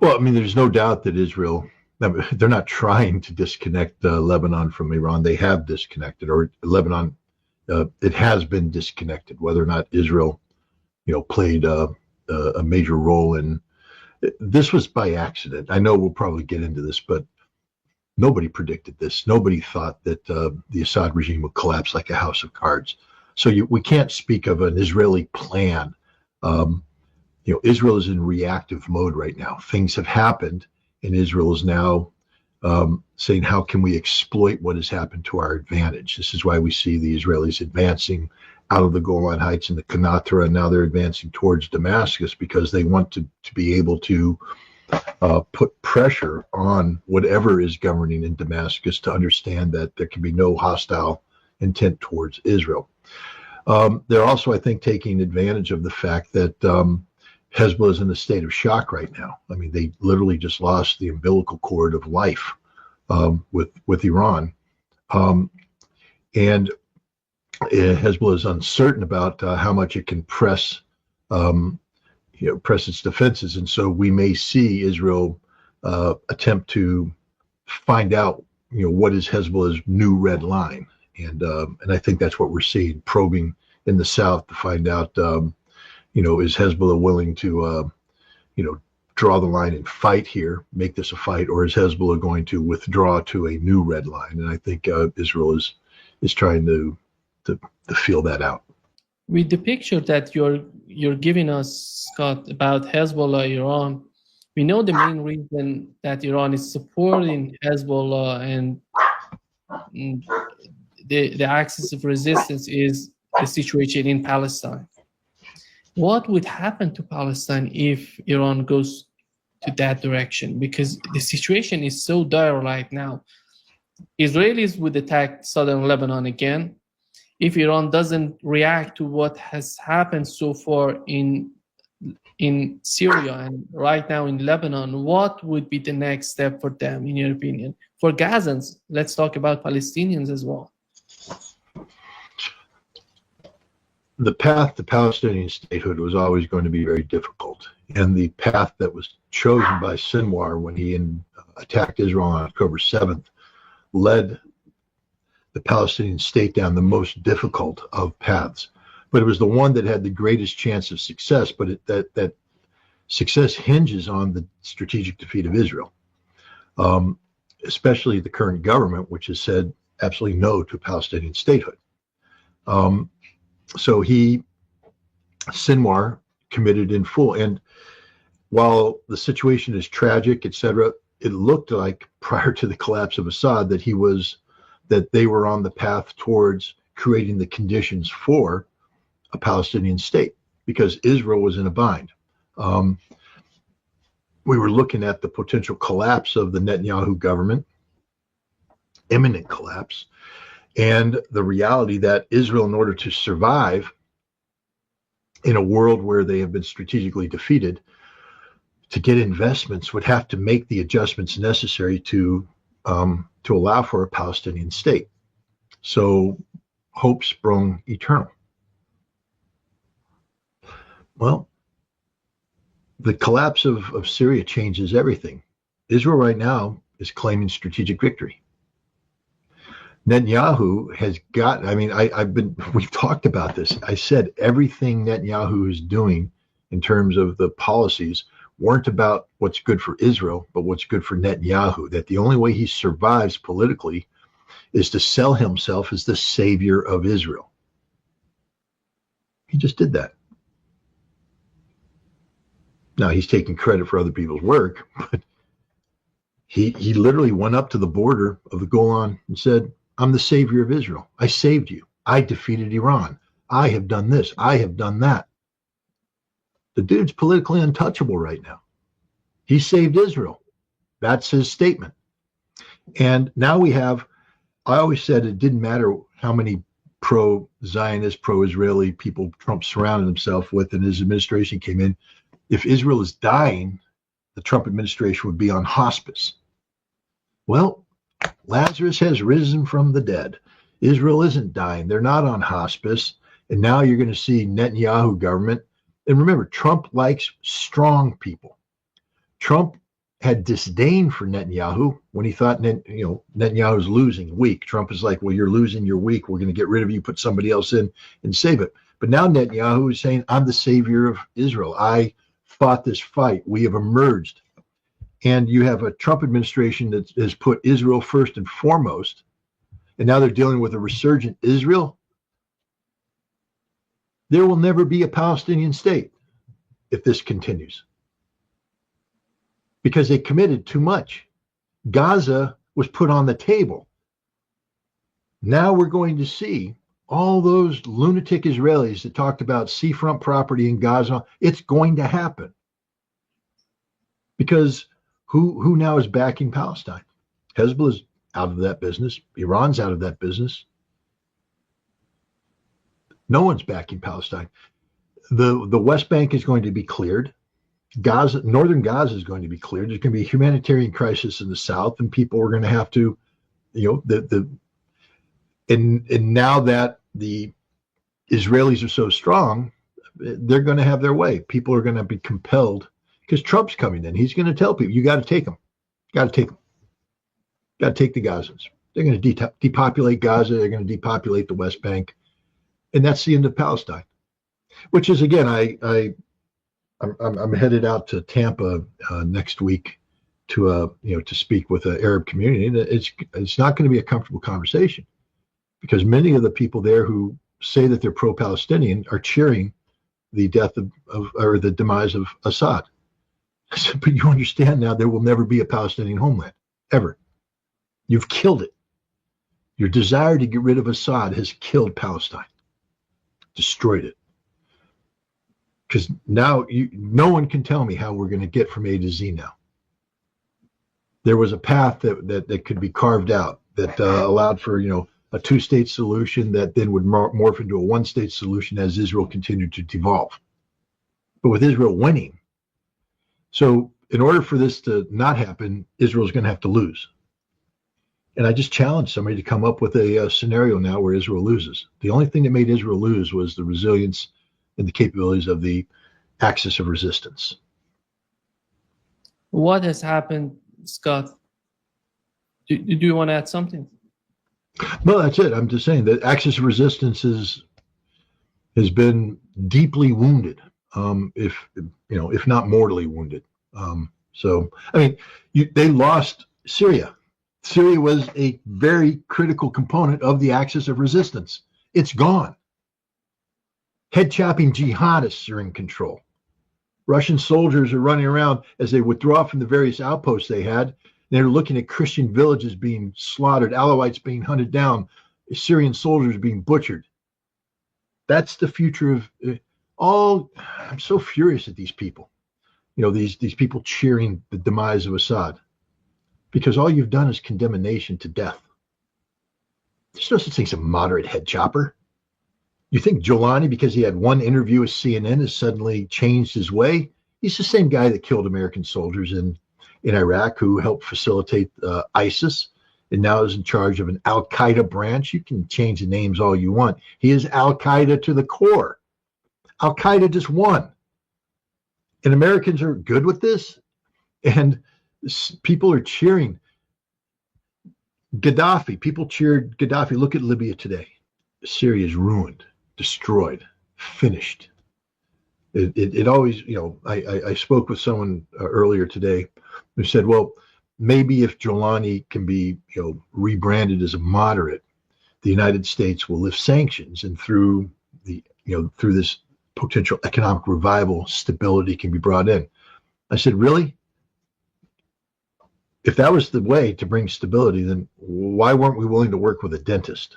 Well, I mean, there's no doubt that Israel, I mean, they're not trying to disconnect Lebanon from Iran. They have disconnected, or Lebanon, it has been disconnected. Whether or not Israel, played a major role in this was by accident. I know we'll probably get into this, but nobody predicted this. Nobody thought that the Assad regime would collapse like a house of cards. So we can't speak of an Israeli plan. Um, Israel is in reactive mode right now. Things have happened, and Israel is now saying, how can we exploit what has happened to our advantage? This is why we see the Israelis advancing out of the Golan Heights and the Qanatra, and now they're advancing towards Damascus because they want to be able to put pressure on whatever is governing in Damascus to understand that there can be no hostile intent towards Israel. They're also, I think, taking advantage of the fact that Hezbollah is in a state of shock right now. I mean, they literally just lost the umbilical cord of life with Iran. And Hezbollah is uncertain about how much it can press its defenses. And so we may see Israel attempt to find out, what is Hezbollah's new red line. And I think that's what we're seeing, probing in the south to find out, is Hezbollah willing to, draw the line and fight here, make this a fight, or is Hezbollah going to withdraw to a new red line? And I think Israel is trying to feel that out. With the picture that you're giving us, Scott, about Hezbollah, Iran, we know the main reason that Iran is supporting Hezbollah and the axis of resistance is the situation in Palestine. What would happen to Palestine if Iran goes to that direction? Because the situation is so dire right now. Israelis would attack southern Lebanon again. If Iran doesn't react to what has happened so far in Syria and right now in Lebanon, what would be the next step for them, in your opinion? For Gazans, let's talk about Palestinians as well. The path to Palestinian statehood was always going to be very difficult. And the path that was chosen by Sinwar when he attacked Israel on October 7th led the Palestinian state down the most difficult of paths. But it was the one that had the greatest chance of success, but that success hinges on the strategic defeat of Israel, especially the current government, which has said absolutely no to Palestinian statehood. So Sinwar committed in full. And while the situation is tragic, etc., it looked like prior to the collapse of Assad that they were on the path towards creating the conditions for a Palestinian state because Israel was in a bind. We were looking at the potential collapse of the Netanyahu government, imminent collapse, and the reality that Israel, in order to survive in a world where they have been strategically defeated, to get investments would have to make the adjustments necessary to allow for a Palestinian state. So hope sprung eternal. Well, the collapse of Syria changes everything. Israel right now is claiming strategic victory. Netanyahu has got, we've talked about this. I said everything Netanyahu is doing in terms of the policies weren't about what's good for Israel, but what's good for Netanyahu, that the only way he survives politically is to sell himself as the savior of Israel. He just did that. Now he's taking credit for other people's work, but he literally went up to the border of the Golan and said, I'm the savior of Israel. I saved you. I defeated Iran. I have done this. I have done that. The dude's politically untouchable right now. He saved Israel. That's his statement. And now I always said it didn't matter how many pro-Zionist, pro-Israeli people Trump surrounded himself with and his administration came in. If Israel is dying, the Trump administration would be on hospice. Well, Lazarus has risen from the dead. Israel isn't dying. They're not on hospice. And now you're going to see Netanyahu government. And remember, Trump likes strong people. Trump had disdain for Netanyahu when he thought Netanyahu was losing, weak. Trump is like, well, you're losing, you're weak. We're going to get rid of you, put somebody else in and save it. But now Netanyahu is saying, I'm the savior of Israel. I fought this fight. We have emerged. And you have a Trump administration that has put Israel first and foremost. And now they're dealing with a resurgent Israel. There will never be a Palestinian state if this continues, because they committed too much. Gaza was put on the table. Now we're going to see all those lunatic Israelis that talked about seafront property in Gaza. It's going to happen. Because who now is backing Palestine? Hezbollah's out of that business. Iran's out of that business. No one's backing Palestine. The West Bank is going to be cleared. Gaza, northern Gaza is going to be cleared. There's going to be a humanitarian crisis in the south, and people are going to have to, and now that the Israelis are so strong, they're going to have their way. People are going to be compelled, because Trump's coming in. He's going to tell people, you got to take them. Got to take them. Got to take the Gazans. They're going to depopulate Gaza. They're going to depopulate the West Bank. And that's the end of Palestine, which is, again, I'm headed out to Tampa next week to speak with the Arab community. And it's not going to be a comfortable conversation, because many of the people there who say that they're pro-Palestinian are cheering the death or the demise of Assad. But you understand now, there will never be a Palestinian homeland, ever. You've killed it. Your desire to get rid of Assad has killed Palestine, destroyed it. Because now no one can tell me how we're going to get from A to Z now. There was a path that could be carved out that allowed for a two-state solution that then would morph into a one-state solution as Israel continued to devolve. But with Israel winning, so in order for this to not happen, Israel's going to have to lose. And I just challenged somebody to come up with a scenario now where Israel loses. The only thing that made Israel lose was the resilience and the capabilities of the axis of resistance. What has happened, Scott? Do you want to add something? No, that's it. I'm just saying that axis of resistance has been deeply wounded, if not mortally wounded. So, I mean, they lost Syria. Syria was a very critical component of the axis of resistance. It's gone. Head-chopping jihadists are in control. Russian soldiers are running around as they withdraw from the various outposts they had. They're looking at Christian villages being slaughtered, Alawites being hunted down, Syrian soldiers being butchered. That's the future of all. I'm so furious at these people. These people cheering the demise of Assad, because all you've done is condemn a nation to death. There's no such thing as a moderate head chopper. You think Giuliani, because he had one interview with CNN, has suddenly changed his way? He's the same guy that killed American soldiers in Iraq, who helped facilitate ISIS, and now is in charge of an Al-Qaeda branch. You can change the names all you want. He is Al-Qaeda to the core. Al-Qaeda just won. And Americans are good with this. And people are cheering Gaddafi. People cheered Gaddafi. Look at Libya today. Syria is ruined, destroyed, finished. It always, I spoke with someone earlier today who said, well, maybe if Giuliani can be, rebranded as a moderate, the United States will lift sanctions, and through this potential economic revival, stability can be brought in. I said, really? If that was the way to bring stability, then why weren't we willing to work with a dentist?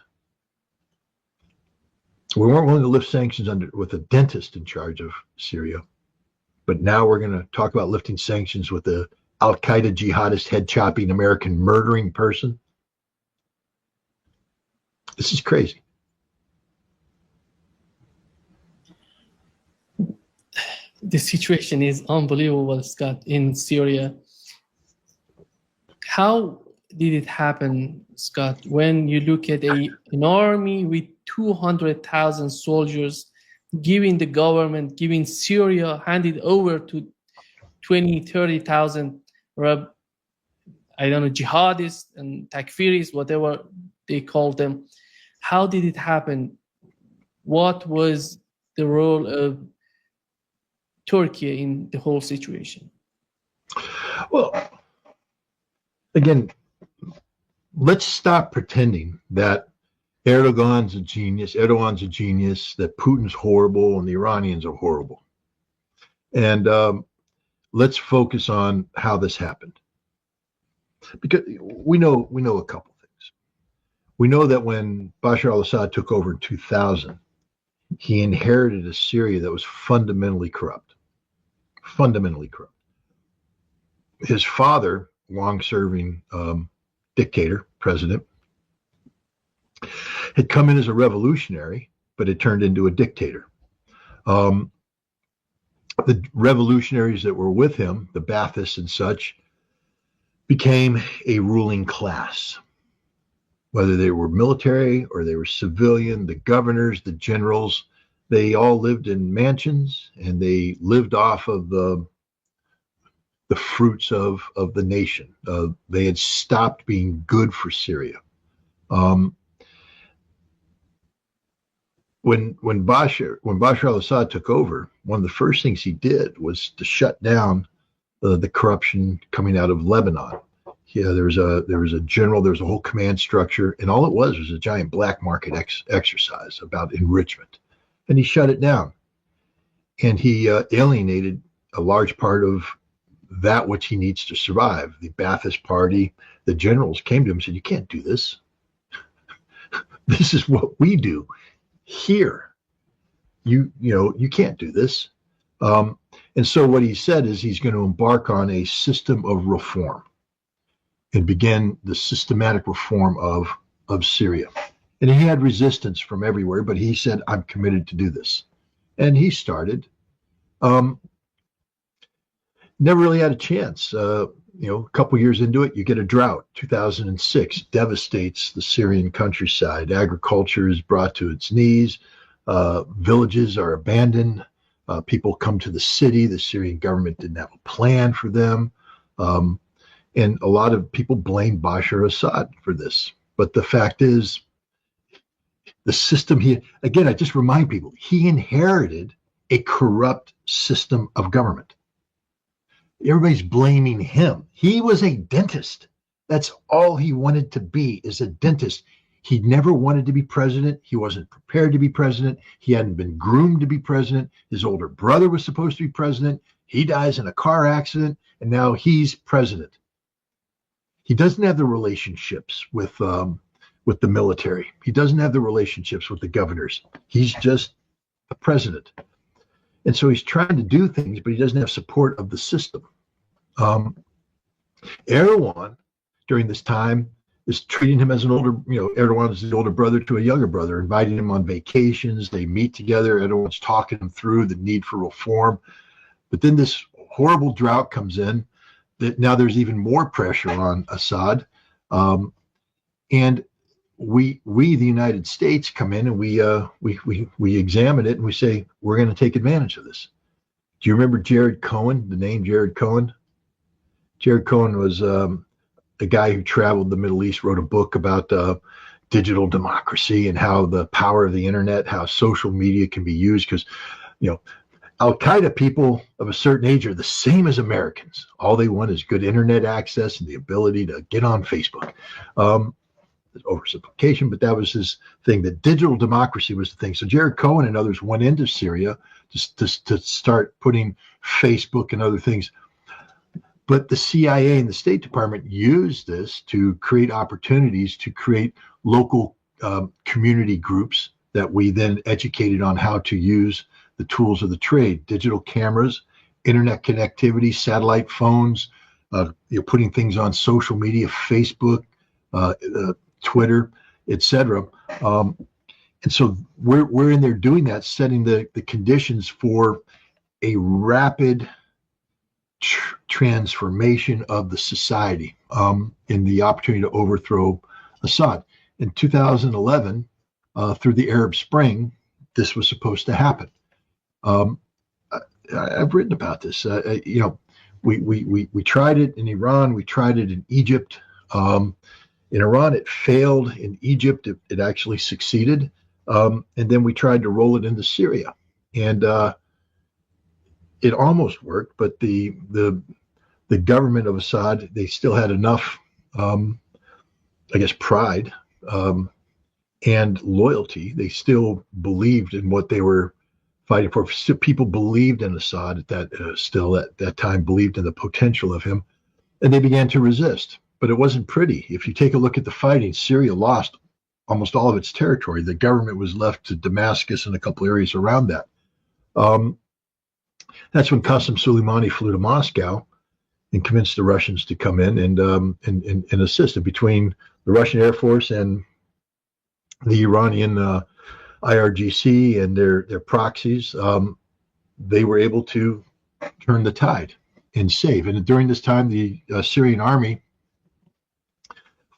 We weren't willing to lift sanctions with a dentist in charge of Syria. But now we're going to talk about lifting sanctions with the Al-Qaeda jihadist, head-chopping, American murdering person. This is crazy. The situation is unbelievable, Scott, in Syria. How did it happen, Scott, when you look at an army with 200,000 soldiers, giving the government, giving Syria, handed over to 20, 30,000 Arab, I don't know, jihadists and takfiris, whatever they call them. How did it happen? What was the role of Turkey in the whole situation? Well, again, let's stop pretending that Erdogan's a genius, that Putin's horrible, and the Iranians are horrible. And let's focus on how this happened. Because we know a couple things. We know that when Bashar al-Assad took over in 2000, he inherited a Syria that was fundamentally corrupt. Fundamentally corrupt. His father, long-serving dictator, president, had come in as a revolutionary, but had turned into a dictator. The revolutionaries that were with him, the Baathists and such, became a ruling class. Whether they were military or they were civilian, the governors, the generals, they all lived in mansions and they lived off of the fruits of the nation. They had stopped being good for Syria. When Bashar al-Assad took over, one of the first things he did was to shut down the corruption coming out of Lebanon. Yeah, there was a general, there was a whole command structure, and all it was a giant black market exercise about enrichment. And he shut it down. And he alienated a large part of that which he needs to survive. The Ba'athist Party, the generals came to him and said, "You can't do this. This is what we do here. You can't do this." And so what he said is he's going to embark on a system of reform and begin the systematic reform of Syria. And he had resistance from everywhere, but he said, "I'm committed to do this." And he started. Never really had a chance. A couple years into it, you get a drought. 2006 devastates the Syrian countryside. Agriculture is brought to its knees. Villages are abandoned. People come to the city. The Syrian government didn't have a plan for them. And a lot of people blame Bashar Assad for this. But the fact is, the system I just remind people, he inherited a corrupt system of government. Everybody's blaming him. He was a dentist. That's all he wanted to be, is a dentist. He never wanted to be president. He wasn't prepared to be president. He hadn't been groomed to be president. His older brother was supposed to be president. He dies in a car accident, and now he's president. He doesn't have the relationships with the military. He doesn't have the relationships with the governors. He's just a president. And so he's trying to do things, but he doesn't have support of the system. Erdogan, during this time, is treating him as an older, Erdogan is the older brother to a younger brother, inviting him on vacations. They meet together. Erdogan's talking him through the need for reform. But then this horrible drought comes in. That now there's even more pressure on Assad. And we, the United States, come in and we examine it and we say, we're going to take advantage of this. Do you remember Jared Cohen, the name Jared Cohen? Jared Cohen was a guy who traveled the Middle East, wrote a book about digital democracy and how the power of the internet, how social media can be used. Because, Al-Qaeda people of a certain age are the same as Americans. All they want is good internet access and the ability to get on Facebook. Oversimplification, but that was his thing, that digital democracy was the thing. So Jared Cohen and others went into Syria to start putting Facebook and other things. But the CIA and the State Department used this to create opportunities to create local community groups that we then educated on how to use the tools of the trade, digital cameras, internet connectivity, satellite phones, putting things on social media, Facebook, Twitter, etc. And so we're in there doing that, setting the conditions for a rapid transformation of the society in the opportunity to overthrow Assad. In 2011, through the Arab Spring, this was supposed to happen. I've written about this. we tried it in Iran. We tried it in Egypt. In Iran, it failed. In Egypt, it actually succeeded. And then we tried to roll it into Syria, and it almost worked. But the government of Assad, they still had enough, I guess, pride and loyalty. They still believed in what they were fighting for. Still, people believed in Assad at that time, believed in the potential of him, and they began to resist. But it wasn't pretty. If you take a look at the fighting, Syria lost almost all of its territory. The government was left to Damascus and a couple areas around that. That's when Qasem Soleimani flew to Moscow and convinced the Russians to come in and assist. And between the Russian Air Force and the Iranian IRGC and their proxies, they were able to turn the tide and save. And during this time, the Syrian army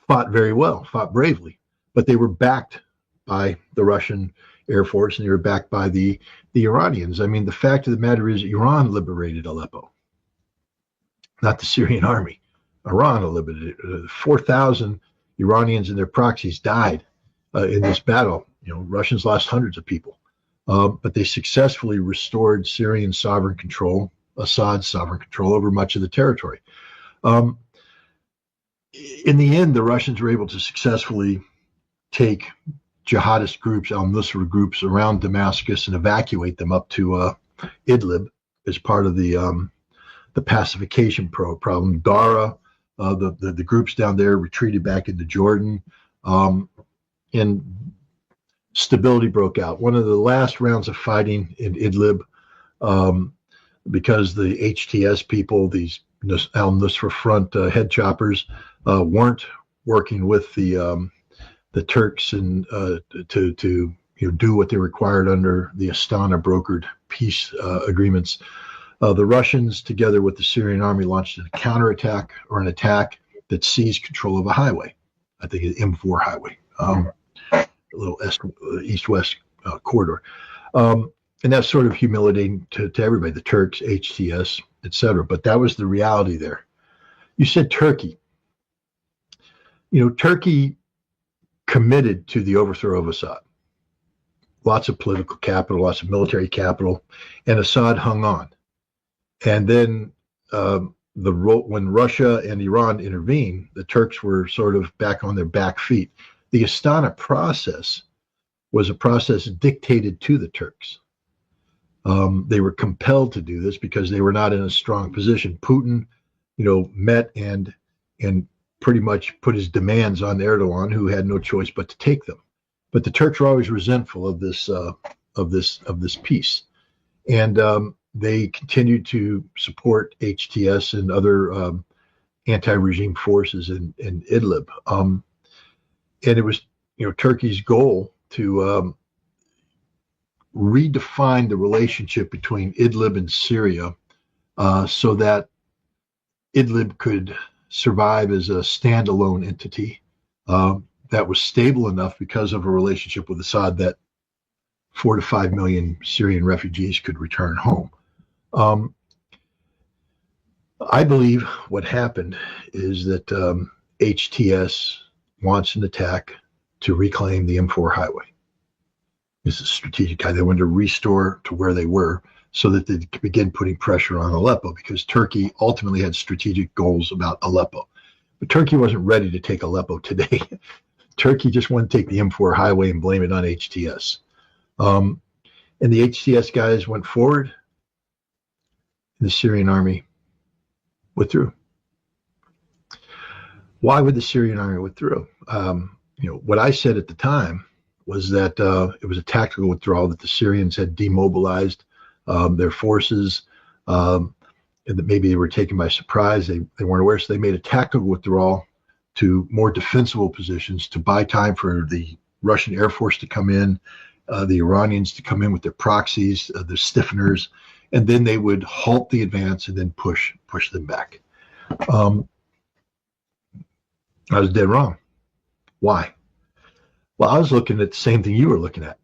fought very well, fought bravely, but they were backed by the Russian Air Force and they were backed by the Iranians. I mean, the fact of the matter is Iran liberated Aleppo, not the Syrian army. Iran liberated it. 4,000 Iranians and their proxies died in this battle. Russians lost hundreds of people, but they successfully restored Syrian sovereign control, Assad's sovereign control over much of the territory. In the end, the Russians were able to successfully take jihadist groups, al-Nusra groups around Damascus and evacuate them up to Idlib as part of the pacification problem. Dara, the groups down there retreated back into Jordan, and stability broke out. One of the last rounds of fighting in Idlib, because the HTS people, these al-Nusra Front head choppers, weren't working with the Turks and to do what they required under the Astana brokered peace agreements. The Russians, together with the Syrian army, launched a counterattack or an attack that seized control of a highway. I think it's M4 highway, a little east-west corridor. And that's sort of humiliating to everybody, the Turks, HTS, etc. But that was the reality there. You said Turkey. Turkey committed to the overthrow of Assad. Lots of political capital, lots of military capital, and Assad hung on. And then when Russia and Iran intervened, the Turks were sort of back on their back feet. The Astana process was a process dictated to the Turks. They were compelled to do this because they were not in a strong position. Putin, met and pretty much put his demands on Erdogan, who had no choice but to take them. But the Turks were always resentful of this peace, and they continued to support HTS and other anti-regime forces in Idlib. And it was Turkey's goal to redefine the relationship between Idlib and Syria, so that Idlib could survive as a standalone entity that was stable enough because of a relationship with Assad that 4 to 5 million Syrian refugees could return home. I believe what happened is that HTS wants an attack to reclaim the M4 highway. It's a strategic guy. They wanted to restore to where they were so that they could begin putting pressure on Aleppo, because Turkey ultimately had strategic goals about Aleppo. But Turkey wasn't ready to take Aleppo today. Turkey just wanted to take the M4 highway and blame it on HTS. And the HTS guys went forward, and the Syrian army withdrew. Why would the Syrian army withdraw? What I said at the time was that it was a tactical withdrawal, that the Syrians had demobilized their forces, and that maybe they were taken by surprise. They weren't aware, so they made a tactical withdrawal to more defensible positions to buy time for the Russian Air Force to come in, the Iranians to come in with their proxies, the stiffeners, and then they would halt the advance and then push them back. I was dead wrong. Why? Well, I was looking at the same thing you were looking at.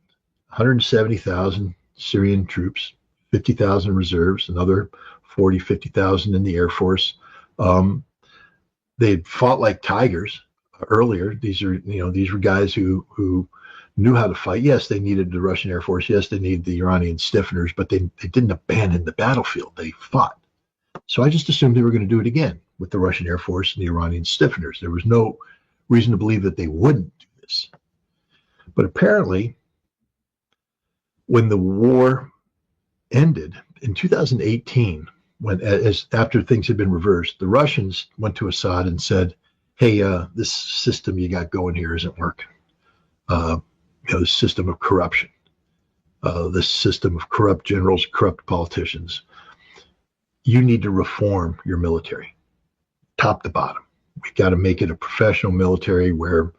170,000 Syrian troops, 50,000 reserves, another 40, 50,000 in the Air Force. They'd fought like tigers earlier. These were guys who knew how to fight. Yes, they needed the Russian Air Force. Yes, they needed the Iranian stiffeners, but they didn't abandon the battlefield. They fought. So I just assumed they were going to do it again with the Russian Air Force and the Iranian stiffeners. There was no reason to believe that they wouldn't do this. But apparently, when the war ended in 2018, after things had been reversed, the Russians went to Assad and said, "Hey, this system you got going here isn't working. This system of corruption, this system of corrupt generals, corrupt politicians. You need to reform your military, top to bottom. We've got to make it a professional military where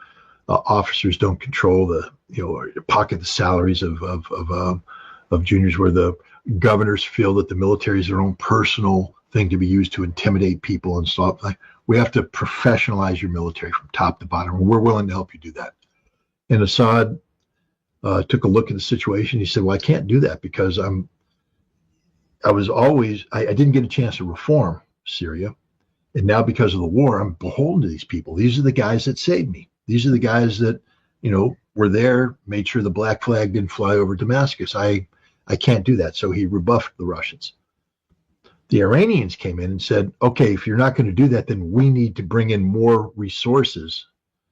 officers don't control pocket the salaries of juniors, where the governors feel that the military is their own personal thing to be used to intimidate people and stuff. Like, we have to professionalize your military from top to bottom. And we're willing to help you do that." And Assad took a look at the situation. He said, "Well, I can't do that because I didn't get a chance to reform Syria. And now because of the war, I'm beholden to these people. These are the guys that saved me. These are the guys that, were there, made sure the black flag didn't fly over Damascus. I can't do that." So he rebuffed the Russians. The Iranians came in and said, "Okay, if you're not going to do that, then we need to bring in more resources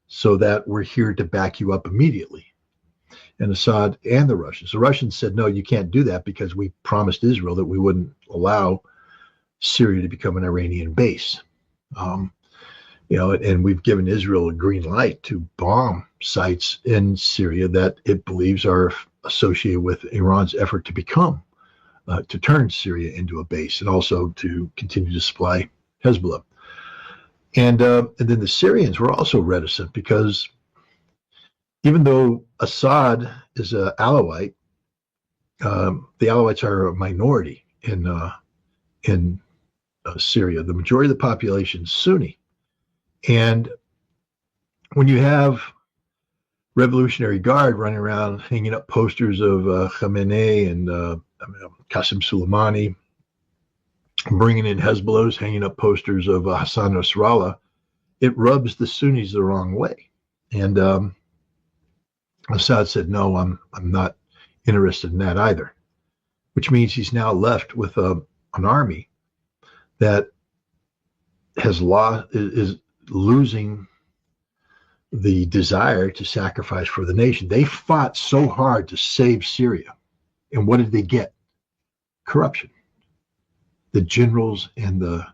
so that we're here to back you up immediately." And Assad and the Russians said, "No, you can't do that because we promised Israel that we wouldn't allow Syria to become an Iranian base. And we've given Israel a green light to bomb sites in Syria that it believes are associated with Iran's effort to turn Syria into a base, and also to continue to supply Hezbollah." And then the Syrians were also reticent because even though Assad is an Alawite, the Alawites are a minority in Syria. The majority of the population is Sunni. And when you have Revolutionary Guard running around hanging up posters of Khamenei and Qasem Soleimani, bringing in Hezbollahs, hanging up posters of Hassan Nasrallah, it rubs the Sunnis the wrong way. And Assad said, "No, I'm not interested in that either," which means he's now left with an army that is losing the desire to sacrifice for the nation. They fought so hard to save Syria. And what did they get? Corruption. The generals and the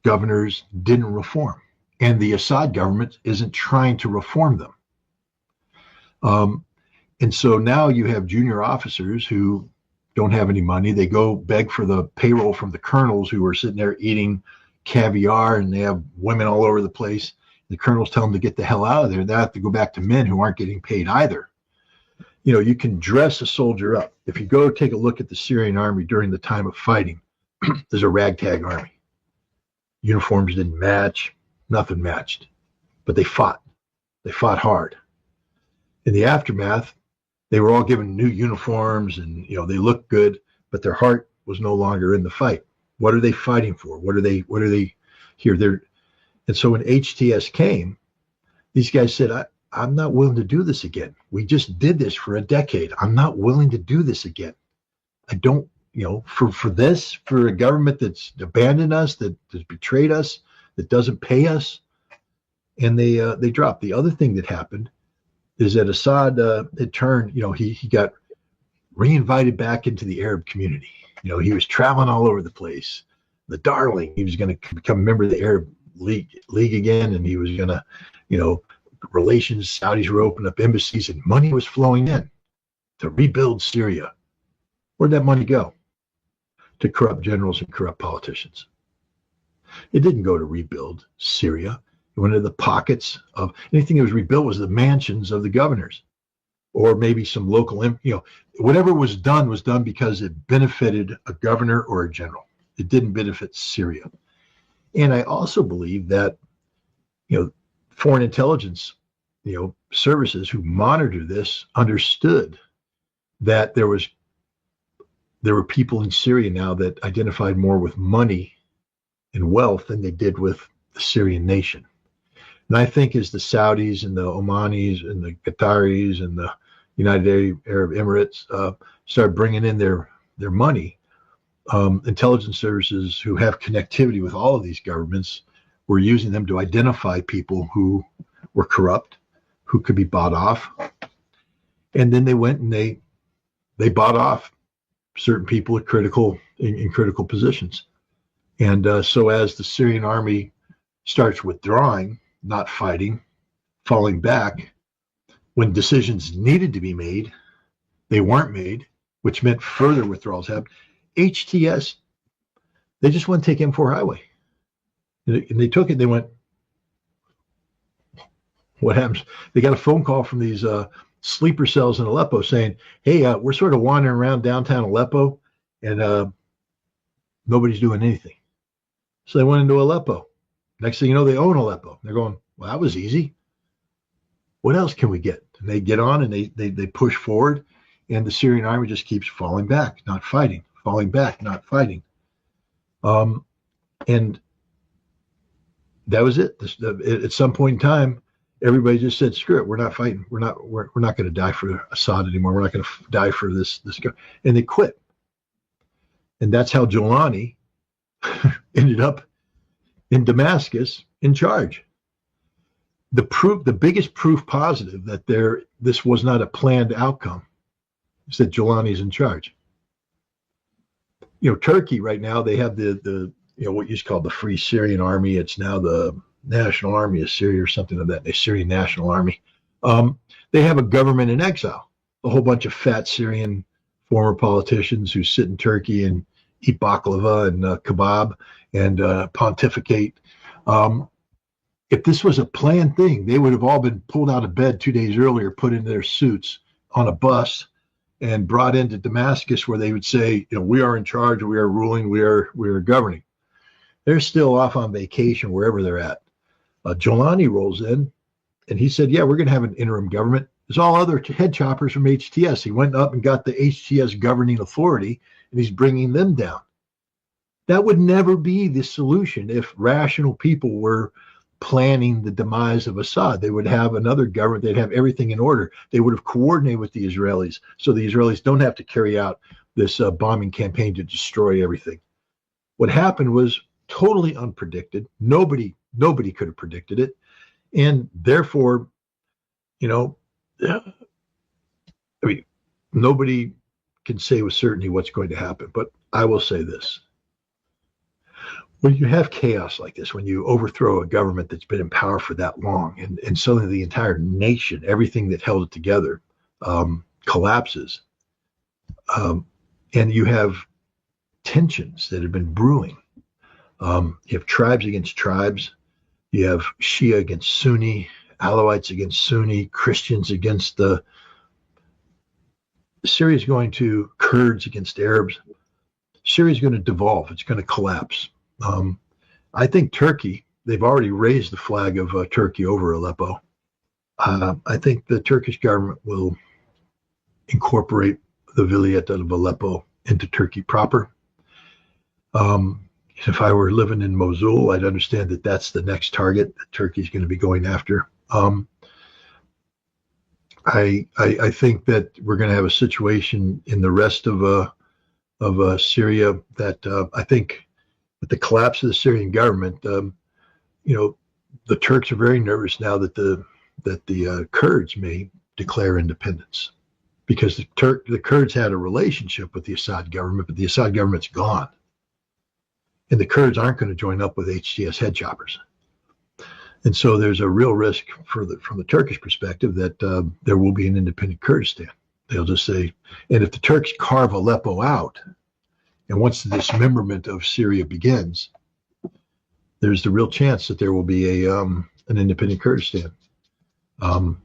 governors didn't reform. And the Assad government isn't trying to reform them. And so now you have junior officers who don't have any money. They go beg for the payroll from the colonels who are sitting there eating caviar, and they have women all over the place. The colonels tell them to get the hell out of there. They have to go back to men who aren't getting paid either. You can dress a soldier up. If you go take a look at the Syrian army during the time of fighting, there's a ragtag army. Uniforms didn't match, nothing matched, but they fought. They fought hard. In the aftermath, they were all given new uniforms, and they looked good, but their heart was no longer in the fight. What are they fighting for? What are they here? And so when HTS came, these guys said, I'm not willing to do this again. We just did this for a decade. I'm not willing to do this again. I don't, for a government that's abandoned us, that has betrayed us, that doesn't pay us. And they dropped. The other thing that happened is that Assad had turned, he got reinvited back into the Arab community. He was traveling all over the place. The darling, he was going to become a member of the Arab League again, and he was going to, relations, Saudis were opening up embassies, and money was flowing in to rebuild Syria. Where'd that money go? To corrupt generals and corrupt politicians. It didn't go to rebuild Syria. It went into the pockets of anything that was rebuilt was the mansions of the governors, or maybe some local, whatever was done because it benefited a governor or a general. It didn't benefit Syria. And I also believe that, foreign intelligence, services who monitor this understood that there was there were people in Syria now that identified more with money and wealth than they did with the Syrian nation. And I think as the Saudis and the Omanis and the Qataris and the United Arab Emirates started bringing in their money, intelligence services who have connectivity with all of these governments were using them to identify people who were corrupt, who could be bought off. And then they went and they bought off certain people in critical positions. And so as the Syrian army starts withdrawing, not fighting, falling back, when decisions needed to be made, they weren't made, which meant further withdrawals happened. HTS, they just wouldn't take M4 highway. And they took it, they went, what happens? They got a phone call from these sleeper cells in Aleppo saying, hey, we're sort of wandering around downtown Aleppo and nobody's doing anything. So they went into Aleppo. Next thing you know, they own Aleppo. They're going, well, that was easy. What else can we get? And they get on and they push forward, and the Syrian army just keeps falling back, not fighting, falling back, not fighting. And that was it. At some point in time, everybody just said, screw it, we're not fighting. We're not going to die for Assad anymore. We're not going to die for this guy. And they quit. And that's how Jolani ended up in Damascus in charge. The biggest proof positive that this was not a planned outcome is that Jolani's in charge. Turkey right now, they have the what used to call the Free Syrian Army. It's now the National Army of Syria or something like that, the Syrian National Army. They have a government in exile, a whole bunch of fat Syrian former politicians who sit in Turkey and eat baklava and kebab and pontificate. If this was a planned thing, they would have all been pulled out of bed 2 days earlier, put into their suits on a bus and brought into Damascus, where they would say, we are in charge, we are ruling, we are governing. They're still off on vacation wherever they're at. Jolani rolls in and he said, yeah, we're going to have an interim government. There's all other head choppers from HTS. He went up and got the HTS governing authority, and he's bringing them down. That would never be the solution if rational people were planning the demise of Assad. They would have another government. They'd have everything in order. They would have coordinated with the Israelis, so the Israelis don't have to carry out this bombing campaign to destroy everything. What happened was totally unpredicted. Nobody could have predicted it. And therefore, nobody can say with certainty what's going to happen. But I will say this. When you have chaos like this, when you overthrow a government that's been in power for that long, and suddenly the entire nation, everything that held it together, collapses, and you have tensions that have been brewing. You have tribes against tribes. You have Shia against Sunni, Alawites against Sunni, Christians against the Syria is going to Kurds against Arabs. Syria is going to devolve. It's going to collapse. I think Turkey, they've already raised the flag of Turkey over Aleppo. I think the Turkish government will incorporate the Vilayet of Aleppo into Turkey proper. If I were living in Mosul, I'd understand that that's the next target that Turkey's going to be going after. I think that we're going to have a situation in the rest of Syria that I think with the collapse of the Syrian government, the Turks are very nervous now that the Kurds may declare independence, because the Kurds had a relationship with the Assad government, but the Assad government's gone. And the Kurds aren't going to join up with HTS head choppers. And so there's a real risk from the Turkish perspective that there will be an independent Kurdistan. They'll just say, and if the Turks carve Aleppo out, and once the dismemberment of Syria begins, there's the real chance that there will be an independent Kurdistan. And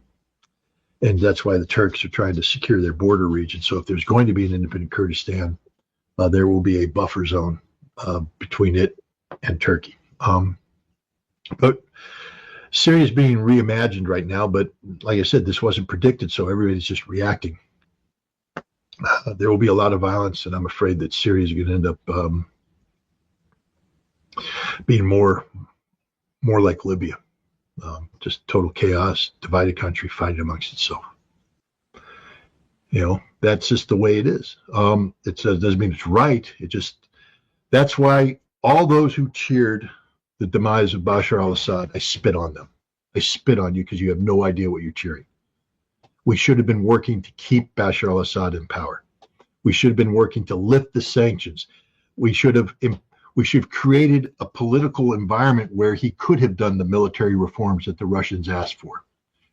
that's why the Turks are trying to secure their border region. So if there's going to be an independent Kurdistan, there will be a buffer zone between it and Turkey. But Syria is being reimagined right now. But like I said, this wasn't predicted, so everybody's just reacting. there will be a lot of violence, and I'm afraid that Syria is going to end up being more like Libya, just total chaos, divided country fighting amongst itself. That's just the way it is. It doesn't mean it's right. That's why all those who cheered the demise of Bashar al-Assad, I spit on them. I spit on you because you have no idea what you're cheering. We should have been working to keep Bashar al-Assad in power. We should have been working to lift the sanctions. We should have created a political environment where he could have done the military reforms that the Russians asked for,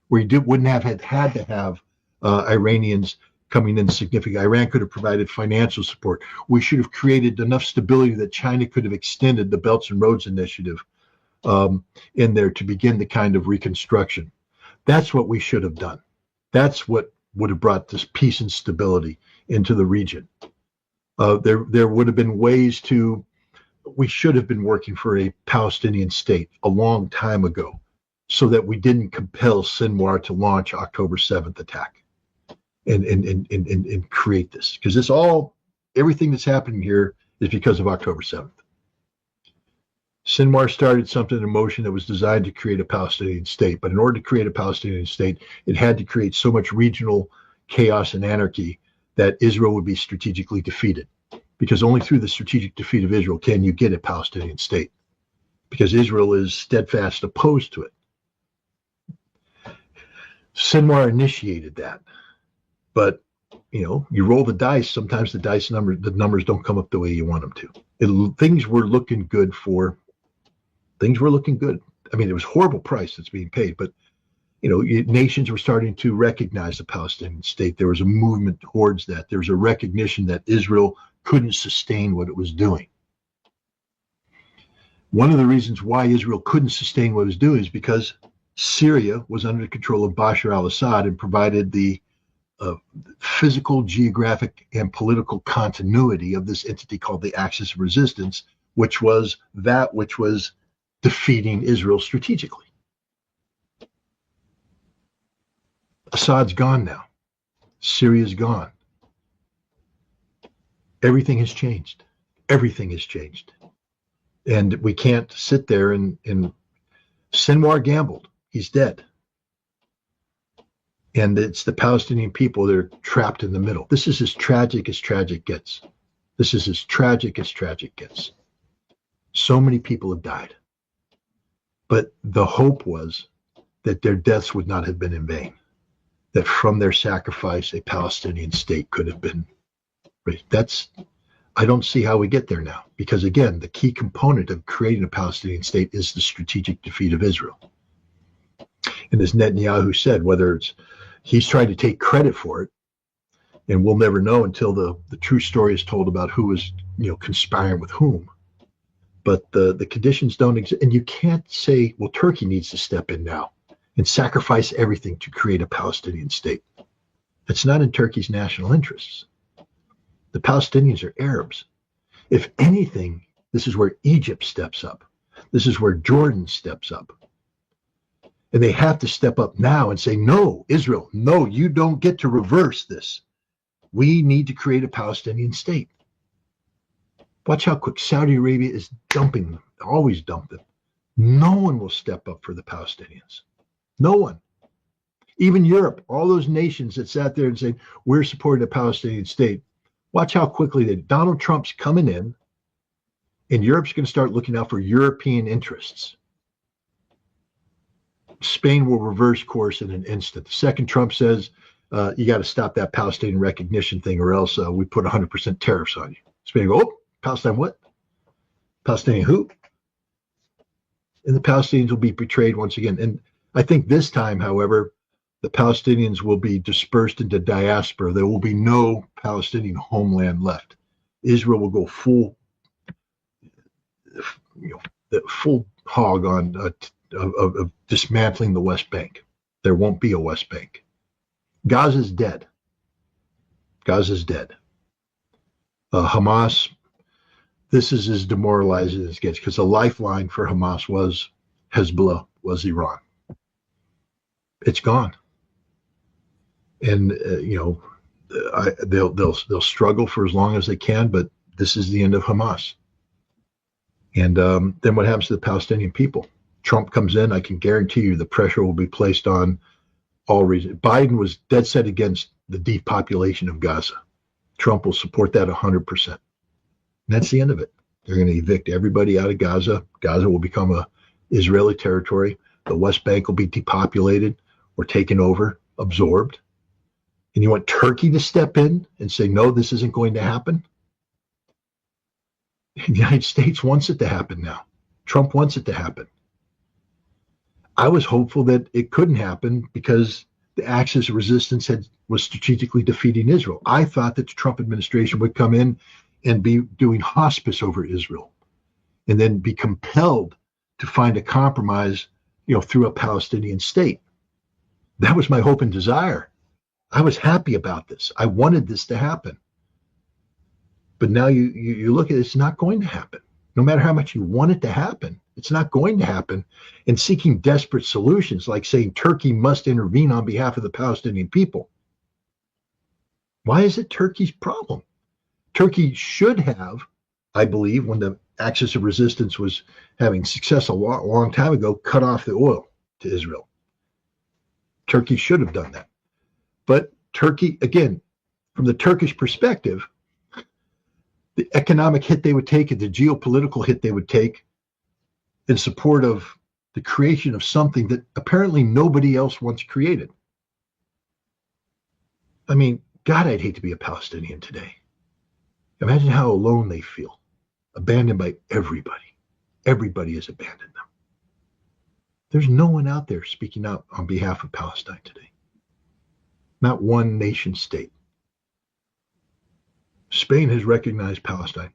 where he wouldn't have had to have Iranians coming in significant. Iran could have provided financial support. We should have created enough stability that China could have extended the Belts and Roads Initiative in there to begin the kind of reconstruction. That's what we should have done. That's what would have brought this peace and stability into the region. There would have been ways we should have been working for a Palestinian state a long time ago so that we didn't compel Sinwar to launch October 7th attack and create this. Because everything that's happening here is because of October 7th. Sinwar started something in motion that was designed to create a Palestinian state. But in order to create a Palestinian state, it had to create so much regional chaos and anarchy that Israel would be strategically defeated. Because only through the strategic defeat of Israel can you get a Palestinian state. Because Israel is steadfast opposed to it. Sinwar initiated that. But, you roll the dice. Sometimes the numbers don't come up the way you want them to. Things were looking good. I mean, it was a horrible price that's being paid, but nations were starting to recognize the Palestinian state. There was a movement towards that. There was a recognition that Israel couldn't sustain what it was doing. One of the reasons why Israel couldn't sustain what it was doing is because Syria was under the control of Bashar al-Assad and provided the physical, geographic, and political continuity of this entity called the Axis of Resistance, which was defeating Israel strategically. Assad's gone now. Syria's gone. Everything has changed. Everything has changed. And we can't sit there and Sinwar gambled. He's dead. And it's the Palestinian people that are trapped in the middle. This is as tragic as tragic gets. This is as tragic as tragic gets. So many people have died. But the hope was that their deaths would not have been in vain. That from their sacrifice, a Palestinian state could have been raised. I don't see how we get there now. Because again, the key component of creating a Palestinian state is the strategic defeat of Israel. And as Netanyahu said, he's trying to take credit for it, and we'll never know until the true story is told about who was conspiring with whom. But the conditions don't exist. And you can't say, well, Turkey needs to step in now and sacrifice everything to create a Palestinian state. It's not in Turkey's national interests. The Palestinians are Arabs. If anything, this is where Egypt steps up. This is where Jordan steps up. And they have to step up now and say, no, Israel, no, you don't get to reverse this. We need to create a Palestinian state. Watch how quick Saudi Arabia is dumping them. They always dump them. No one will step up for the Palestinians. No one. Even Europe, all those nations that sat there and said, we're supporting a Palestinian state. Watch how quickly Donald Trump's coming in, and Europe's going to start looking out for European interests. Spain will reverse course in an instant. The second Trump says, you got to stop that Palestinian recognition thing, or else we put 100% tariffs on you. Spain will go, oh, Palestine what? Palestinian who? And the Palestinians will be betrayed once again. And I think this time, however, the Palestinians will be dispersed into diaspora. There will be no Palestinian homeland left. Israel will go full hog on of dismantling the West Bank. There won't be a West Bank. Gaza's dead. Gaza's dead. Hamas, this is as demoralizing as it gets, because the lifeline for Hamas was Hezbollah, was Iran. It's gone. And, they'll struggle for as long as they can, but this is the end of Hamas. And then what happens to the Palestinian people? Trump comes in, I can guarantee you the pressure will be placed on all regions. Biden was dead set against the depopulation of Gaza. Trump will support that 100%. And that's the end of it. They're going to evict everybody out of Gaza. Gaza will become a Israeli territory. The West Bank will be depopulated or taken over, absorbed. And you want Turkey to step in and say, no, this isn't going to happen? The United States wants it to happen now. Trump wants it to happen. I was hopeful that it couldn't happen because the axis of resistance was strategically defeating Israel. I thought that the Trump administration would come in and be doing hospice over Israel and then be compelled to find a compromise, through a Palestinian state. That was my hope and desire. I was happy about this. I wanted this to happen. But now you look at it, it's not going to happen. No matter how much you want it to happen, it's not going to happen. And seeking desperate solutions, like saying Turkey must intervene on behalf of the Palestinian people. Why is it Turkey's problem? Turkey should have, I believe, when the axis of resistance was having success a long time ago, cut off the oil to Israel. Turkey should have done that. But Turkey, again, from the Turkish perspective, the economic hit they would take and the geopolitical hit they would take in support of the creation of something that apparently nobody else wants created. I mean, God, I'd hate to be a Palestinian today. Imagine how alone they feel, abandoned by everybody. Everybody has abandoned them. There's no one out there speaking out on behalf of Palestine today. Not one nation state. Spain has recognized Palestine.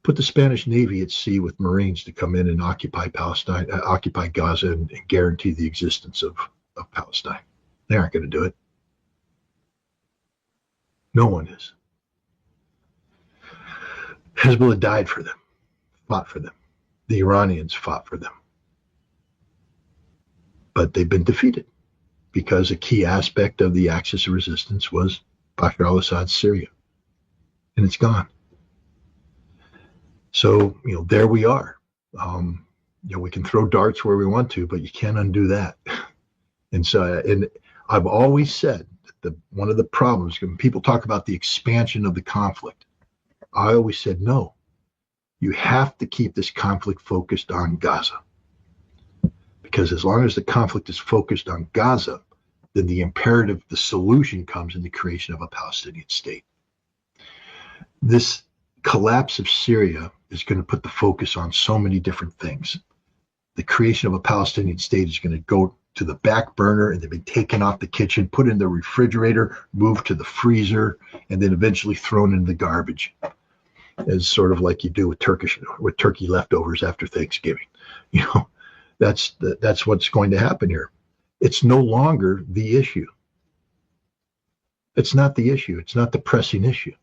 Put the Spanish Navy at sea with Marines to come in and occupy Palestine, occupy Gaza, and guarantee the existence of Palestine. They aren't going to do it. No one is. Hezbollah died for them, fought for them. The Iranians fought for them. But they've been defeated because a key aspect of the axis of resistance was Bashar al-Assad's Syria. And it's gone. So, there we are. We can throw darts where we want to, but you can't undo that. And so, I've always said that one of the problems, when people talk about the expansion of the conflict, I always said, no, you have to keep this conflict focused on Gaza. Because as long as the conflict is focused on Gaza, then the solution comes in the creation of a Palestinian state. This collapse of Syria is going to put the focus on so many different things. The creation of a Palestinian state is going to go to the back burner and then be taken off the kitchen, put in the refrigerator, moved to the freezer, and then eventually thrown in the garbage. As sort of like you do with turkey leftovers after Thanksgiving. That's what's going to happen here. It's no longer the issue. It's not the issue. It's not the pressing issue.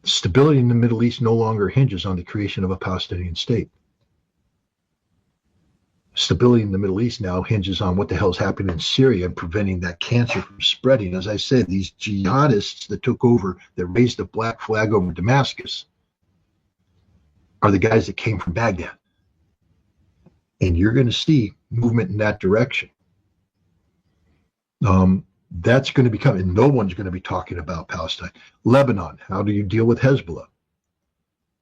Stability in the Middle East no longer hinges on the creation of a Palestinian state. Stability in the Middle East now hinges on what the hell's happening in Syria and preventing that cancer from spreading. As I said, these jihadists that took over, that raised the black flag over Damascus, are the guys that came from Baghdad. And you're going to see movement in that direction. That's going to become, and no one's going to be talking about Palestine. Lebanon, how do you deal with Hezbollah?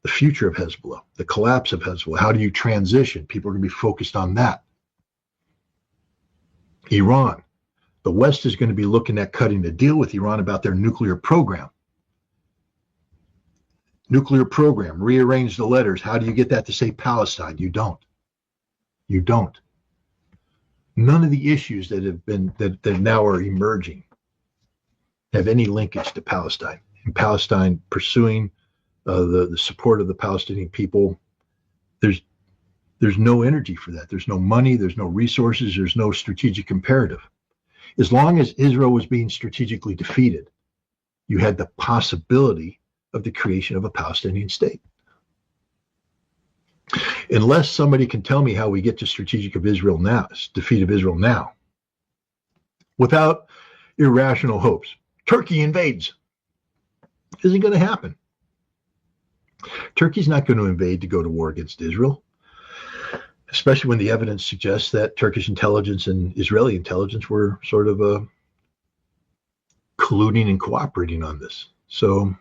The future of Hezbollah, the collapse of Hezbollah. How do you transition? People are going to be focused on that. Iran, the West is going to be looking at cutting a deal with Iran about their nuclear program. Nuclear program, rearrange the letters. How do you get that to say Palestine? You don't. You don't. None of the issues that now are emerging have any linkage to Palestine. And Palestine pursuing the support of the Palestinian people, there's no energy for that. There's no money, there's no resources, there's no strategic imperative. As long as Israel was being strategically defeated, you had the possibility of the creation of a Palestinian state. Unless somebody can tell me how we get to defeat of Israel now, without irrational hopes. Turkey invades. Isn't going to happen. Turkey's not going to invade to go to war against Israel, especially when the evidence suggests that Turkish intelligence and Israeli intelligence were sort of colluding and cooperating on this. So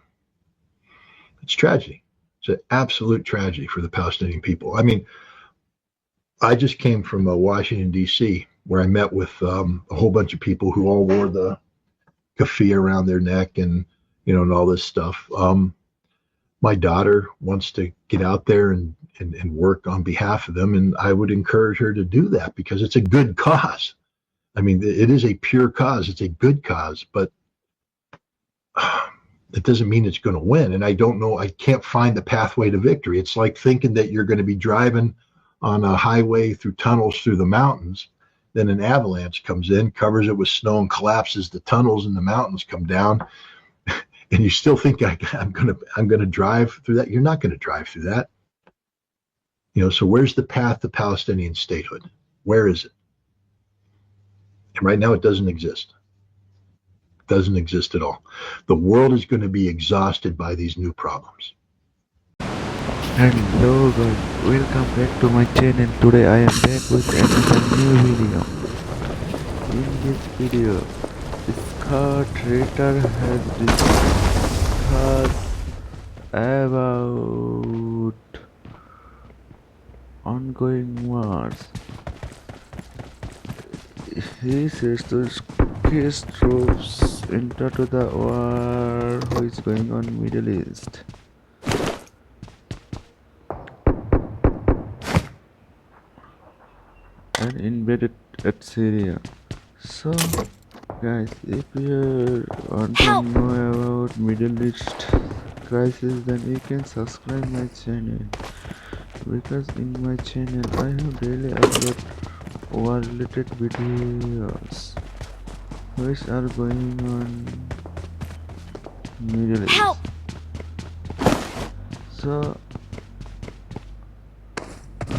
it's tragedy. It's an absolute tragedy for the Palestinian people. I mean, I just came from Washington, D.C., where I met with a whole bunch of people who all wore the keffiyeh around their neck and, and all this stuff. My daughter wants to get out there and work on behalf of them, and I would encourage her to do that because it's a good cause. I mean, it is a pure cause. It's a good cause, but it doesn't mean it's going to win. And I don't know. I can't find the pathway to victory. It's like thinking that you're going to be driving on a highway through tunnels through the mountains. Then an avalanche comes in, covers it with snow, and collapses the tunnels, and the mountains come down. And you still think I'm gonna drive through that? You're not going to drive through that. So where's the path to Palestinian statehood? Where is it? And right now, it doesn't exist. It doesn't exist at all. The world is going to be exhausted by these new problems. Hello guys, welcome back to my channel. Today I am back with another new video. In this video, Ritter has discussed about ongoing wars. He says Turkish troops enter to the war which is going on in Middle East. And invaded at Syria. So guys, if you want to know about Middle East crisis, then you can subscribe my channel, because in my channel I have daily upload war related videos which are going on Middle East. Help! So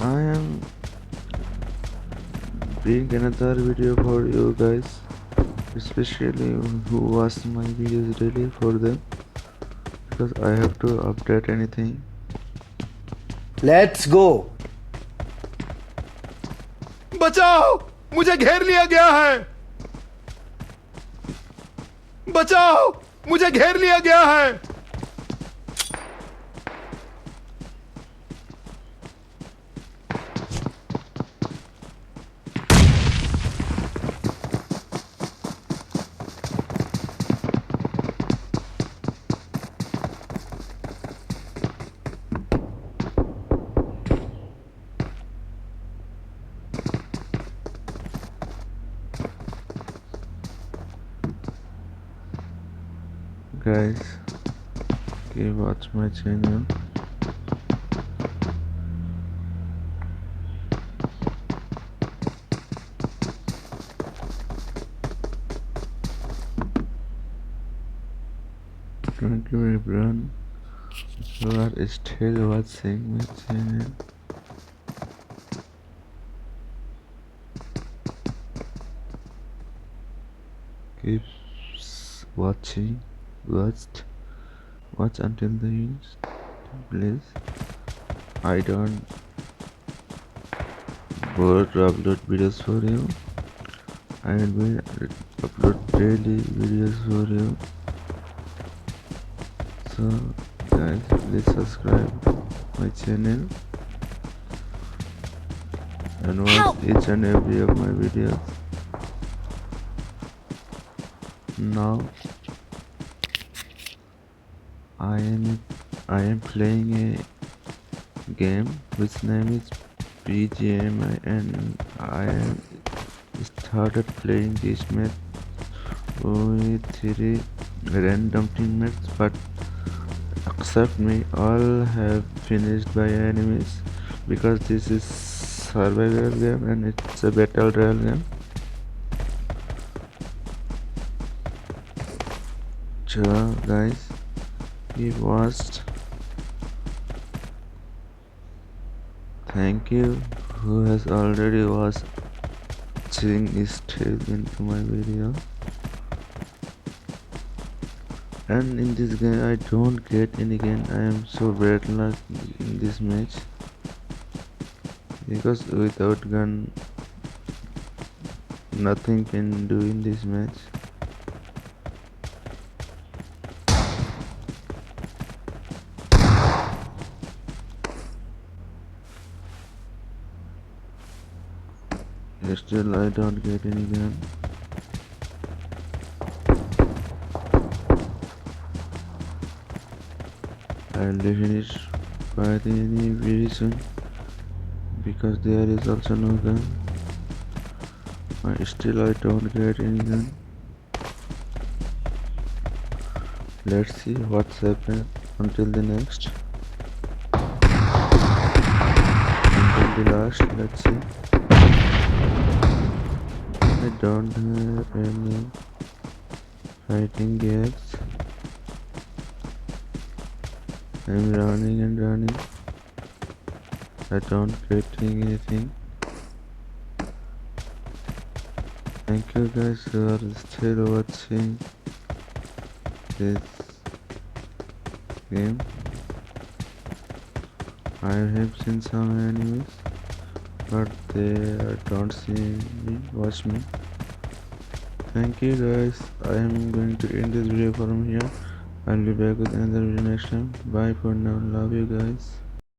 I am bring another video for you guys, especially who watch my videos daily, for them, because I have to update anything. Let's go! बचाओ, मुझे घेर लिया गया है। बचाओ, मुझे घेर लिया गया है। Guys, okay, watch my channel. Thank you everyone who are still watching my channel. Keep watching. Watch until the end, please. I don't bother to upload videos for you. I will upload daily videos for you. So guys, please subscribe to my channel and watch each and every of my videos. Now I am playing a game which name is BGMI, and I started playing this map with 3 random teammates, but except me, all have finished by enemies, because this is survival game and it's a battle royale game. So guys, we watched. Thank you who has already watching still into my video. And in this game I don't get any gun. I am so bad luck in this match because without gun nothing can do in this match. Still I don't get any gun. I'll finish by the enemy very soon because there is also no gun. Still I don't get any gun. Let's see what's happened until the next. Until the last, let's see. I don't have any fighting gaps. I'm running and running. I don't get anything. Thank you guys for still watching this game. I have seen some enemies, but they don't see me, watch me. Thank you guys. I am going to end this video from here. I'll be back with another video next time. Bye for now. Love you guys.